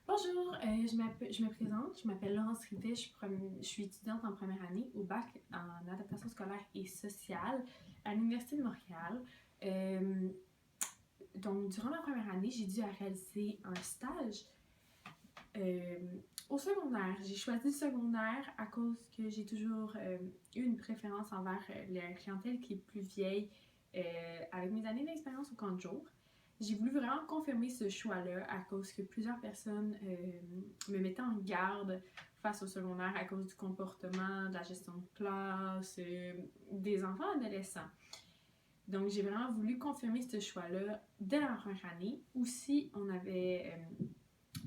Bonjour, je me présente, je m'appelle Laurence Rivet, je suis étudiante en première année au bac en adaptation scolaire et sociale à l'Université de Montréal. Euh, donc, durant ma première année, j'ai dû réaliser un stage euh, au secondaire. J'ai choisi le secondaire à cause que j'ai toujours eu une préférence envers la clientèle qui est plus vieille avec mes années d'expérience au camp de jour. J'ai voulu vraiment confirmer ce choix-là à cause que plusieurs personnes me mettaient en garde face au secondaire à cause du comportement, de la gestion de classe, des enfants adolescents. Donc, j'ai vraiment voulu confirmer ce choix-là dès la première année. Aussi,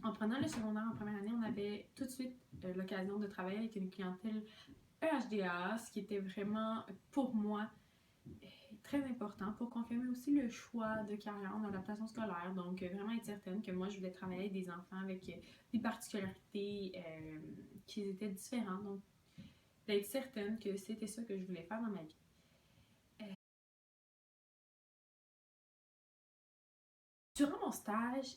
en prenant le secondaire en première année, on avait tout de suite l'occasion de travailler avec une clientèle EHDA, ce qui était vraiment pour moi très important pour confirmer aussi le choix de carrière en adaptation scolaire. Donc, vraiment être certaine que moi, je voulais travailler avec des enfants avec des particularités qui étaient différentes. Donc, d'être certaine que c'était ça que je voulais faire dans ma vie. Durant mon stage,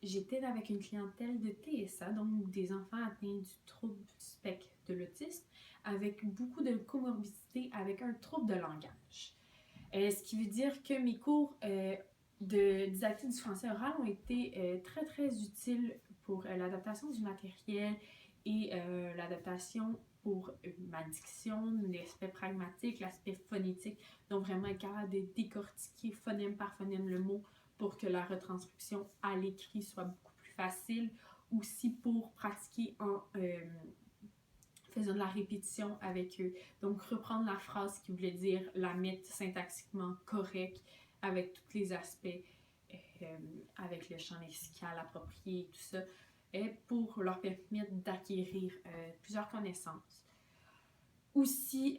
j'étais avec une clientèle de TSA, donc des enfants atteints du trouble du spectre de l'autisme, avec beaucoup de comorbidités, avec un trouble de langage. Ce qui veut dire que mes cours de didactique du français oral ont été très très utiles pour l'adaptation du matériel et l'adaptation pour ma diction, l'aspect pragmatique, l'aspect phonétique. Donc vraiment être capable de décortiquer phonème par phonème le mot pour que la retranscription à l'écrit soit beaucoup plus facile. Aussi pour pratiquer en faisant de la répétition avec eux. Donc, reprendre la phrase qui voulait dire, la mettre syntaxiquement correcte avec tous les aspects, avec le champ lexical approprié et tout ça, et pour leur permettre d'acquérir plusieurs connaissances. Aussi,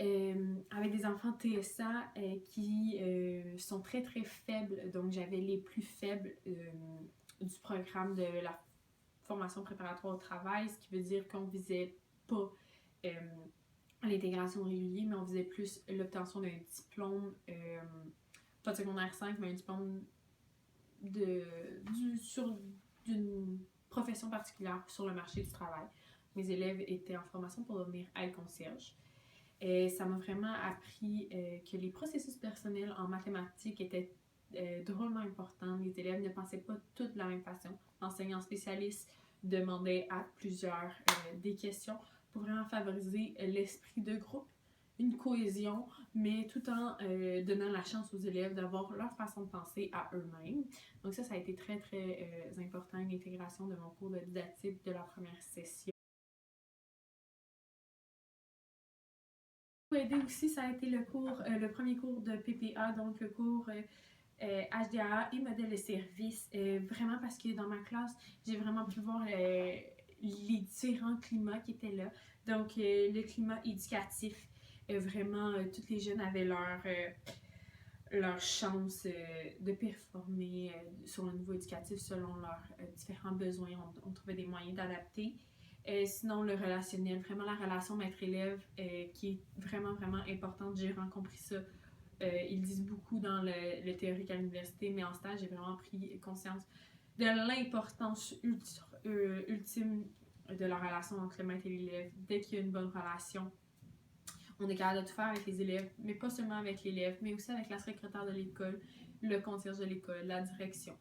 avec des enfants TSA qui sont très très faibles, donc j'avais les plus faibles du programme de la formation préparatoire au travail, ce qui veut dire qu'on ne visait pas l'intégration régulière, mais on faisait plus l'obtention d'un diplôme, pas de secondaire 5, mais un diplôme d'une profession particulière sur le marché du travail. Mes élèves étaient en formation pour devenir aide-concierge. Et ça m'a vraiment appris que les processus personnels en mathématiques étaient drôlement importants. Les élèves ne pensaient pas tous de la même façon. L'enseignant spécialiste demandait à plusieurs des questions pour vraiment favoriser l'esprit de groupe, une cohésion, mais tout en donnant la chance aux élèves d'avoir leur façon de penser à eux-mêmes. Donc ça a été très très important, l'intégration de mon cours de didactique de la première session. Aidé aussi, ça a été le premier cours de PPA, donc le cours HDA et modèle de service, vraiment parce que dans ma classe, j'ai vraiment pu voir les différents climats qui étaient là. Donc, le climat éducatif, vraiment, tous les jeunes avaient leur chance de performer sur le niveau éducatif selon leurs différents besoins. On trouvait des moyens d'adapter. Sinon, le relationnel, vraiment la relation maître-élève qui est vraiment, vraiment importante. J'ai vraiment compris ça. Ils disent beaucoup dans le théorique à l'université, mais en stage, j'ai vraiment pris conscience de l'importance ultime de la relation entre le maître et l'élève. Dès qu'il y a une bonne relation, on est capable de tout faire avec les élèves, mais pas seulement avec l'élève, mais aussi avec la secrétaire de l'école, le concierge de l'école, la direction.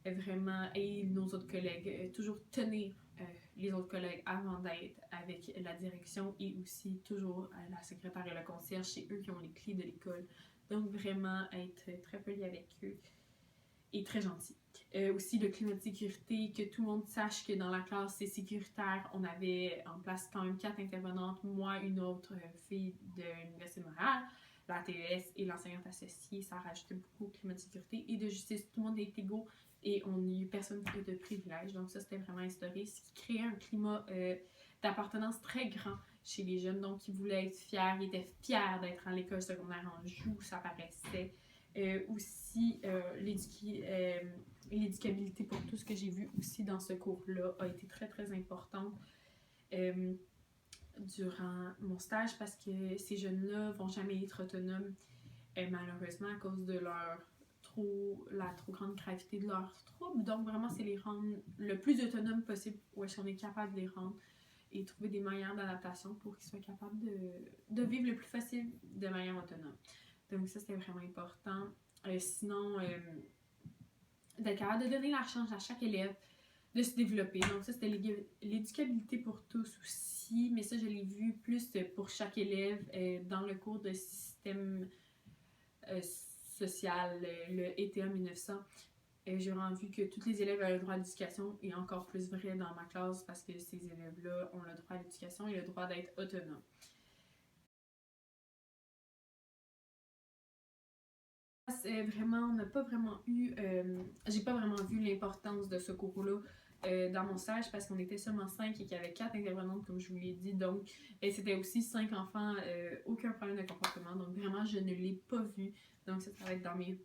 Vraiment, et nos autres collègues. Toujours tenir les autres collègues avant d'être avec la direction et aussi toujours la secrétaire et le concierge, c'est eux qui ont les clés de l'école. Donc vraiment être très poli avec eux et très gentil. Aussi le climat de sécurité, que tout le monde sache que dans la classe c'est sécuritaire. On avait en place quand même 4 intervenantes, moi, une autre fille de l'Université de Montréal, la TES et l'enseignante associée. Ça rajoutait beaucoup au climat de sécurité et de justice. Tout le monde est égaux et on n'y a eu personne de privilège. Donc ça, c'était vraiment instauré, ce qui créait un climat d'appartenance très grand chez les jeunes. Donc ils voulaient être fiers, ils étaient fiers d'être à l'école secondaire en joue, ça paraissait. Aussi, l'éducabilité pour tout ce que j'ai vu aussi dans ce cours-là a été très très importante durant mon stage parce que ces jeunes-là vont jamais être autonomes malheureusement à cause de leur la trop grande gravité de leurs troubles. Donc vraiment, c'est les rendre le plus autonomes possible où est-ce qu'on est capable de les rendre et trouver des moyens d'adaptation pour qu'ils soient capables de vivre le plus facile de manière autonome. Donc ça, c'était vraiment important. Sinon, d'être capable de donner la chance à chaque élève de se développer. Donc ça, c'était l'éducabilité pour tous aussi, mais ça, je l'ai vu plus pour chaque élève dans le cours de système social, le ETA 1900. J'ai vraiment vu que tous les élèves avaient le droit à l'éducation, et encore plus vrai dans ma classe parce que ces élèves-là ont le droit à l'éducation et le droit d'être autonomes. Vraiment, on n'a pas vraiment eu, j'ai pas vraiment vu l'importance de ce cours-là dans mon stage parce qu'on était seulement 5 et qu'il y avait 4 intervenantes, comme je vous l'ai dit. Donc, c'était aussi 5 enfants, aucun problème de comportement. Donc, vraiment, je ne l'ai pas vu. Donc, ça va être dans mes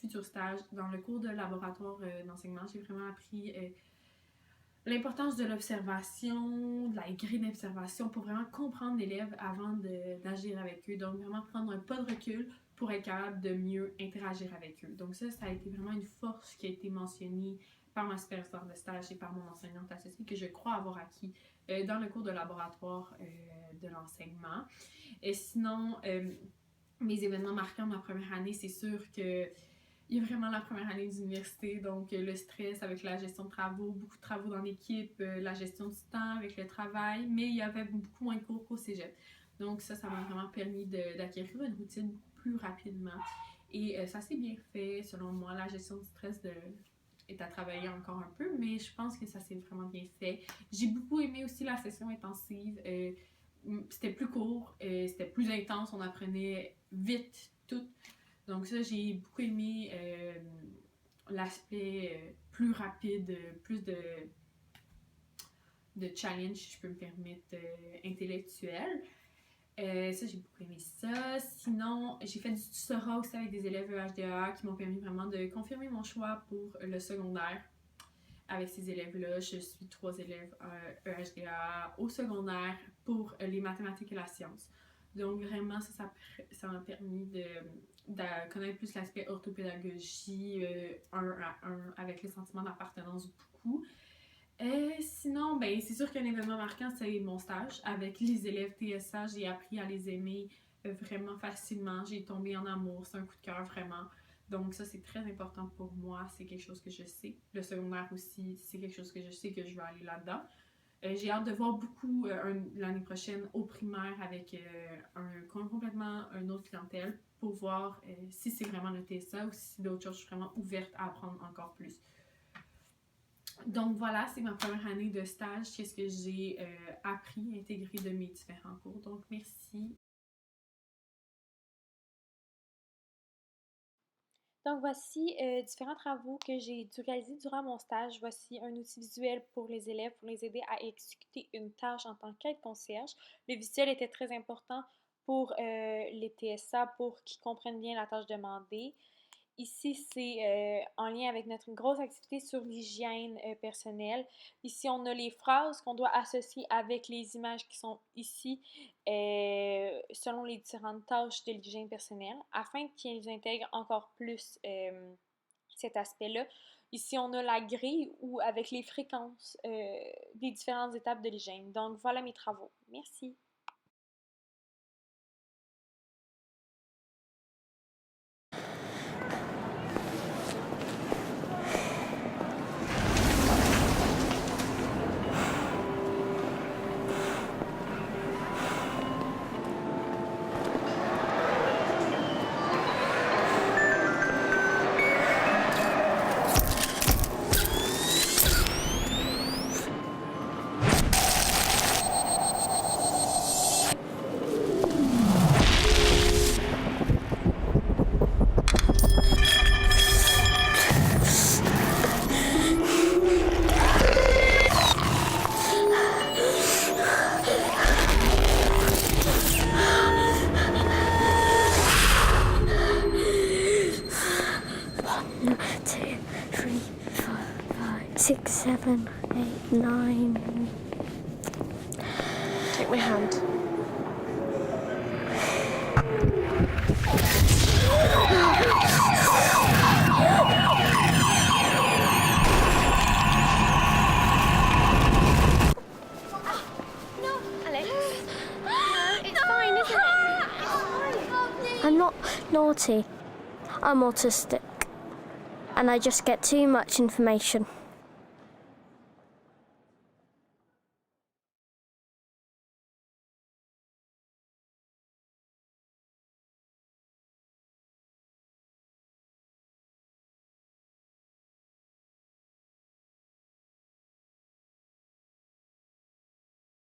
futurs stages. Dans le cours de laboratoire d'enseignement, j'ai vraiment appris l'importance de l'observation, de la grille d'observation pour vraiment comprendre l'élève avant d'agir avec eux. Donc, vraiment prendre un pas de recul pour être capable de mieux interagir avec eux. Donc ça a été vraiment une force qui a été mentionnée par ma superviseure de stage et par mon enseignante associée que je crois avoir acquis dans le cours de laboratoire de l'enseignement. Et sinon, mes événements marquants de ma première année, c'est sûr que il y a vraiment la première année d'université, donc le stress avec la gestion de travaux, beaucoup de travaux dans l'équipe, la gestion du temps avec le travail, mais il y avait beaucoup moins de cours qu'au cégep. Donc ça m'a vraiment permis d'acquérir une routine beaucoup plus rapidement. Et ça s'est bien fait, selon moi. La gestion du stress est à travailler encore un peu, mais je pense que ça s'est vraiment bien fait. J'ai beaucoup aimé aussi la session intensive. C'était plus court, c'était plus intense, on apprenait vite tout. Donc ça, j'ai beaucoup aimé l'aspect plus rapide, plus de challenge, si je peux me permettre, intellectuel. Ça, j'ai beaucoup aimé ça. Sinon, j'ai fait du tutorat aussi avec des élèves EHDA qui m'ont permis vraiment de confirmer mon choix pour le secondaire. Avec ces élèves-là, je suis 3 élèves EHDA au secondaire pour les mathématiques et la science. Donc vraiment, ça m'a permis de connaître plus l'aspect orthopédagogie 1 à 1 avec le sentiment d'appartenance beaucoup. Sinon, ben, c'est sûr qu'un événement marquant, c'est mon stage. Avec les élèves TSA, j'ai appris à les aimer vraiment facilement. J'ai tombé en amour, c'est un coup de cœur vraiment. Donc ça, c'est très important pour moi, c'est quelque chose que je sais. Le secondaire aussi, c'est quelque chose que je sais que je vais aller là-dedans. J'ai hâte de voir beaucoup l'année prochaine au primaire avec complètement une autre clientèle pour voir si c'est vraiment le TSA ou si c'est d'autres choses. Je suis vraiment ouverte à apprendre encore plus. Donc voilà, c'est ma première année de stage. Qu'est-ce que j'ai appris, intégré de mes différents cours. Donc merci. Donc voici différents travaux que j'ai dû réaliser durant mon stage. Voici un outil visuel pour les élèves pour les aider à exécuter une tâche en tant qu'aide-concierge. Le visuel était très important pour les TSA pour qu'ils comprennent bien la tâche demandée. Ici, c'est en lien avec notre grosse activité sur l'hygiène personnelle. Ici, on a les phrases qu'on doit associer avec les images qui sont ici selon les différentes tâches de l'hygiène personnelle afin qu'ils intègrent encore plus cet aspect-là. Ici, on a la grille ou avec les fréquences des différentes étapes de l'hygiène. Donc, voilà mes travaux. Merci. Six, 7, 8, 9. Take my hand. I'm not naughty. I'm autistic. And I just get too much information.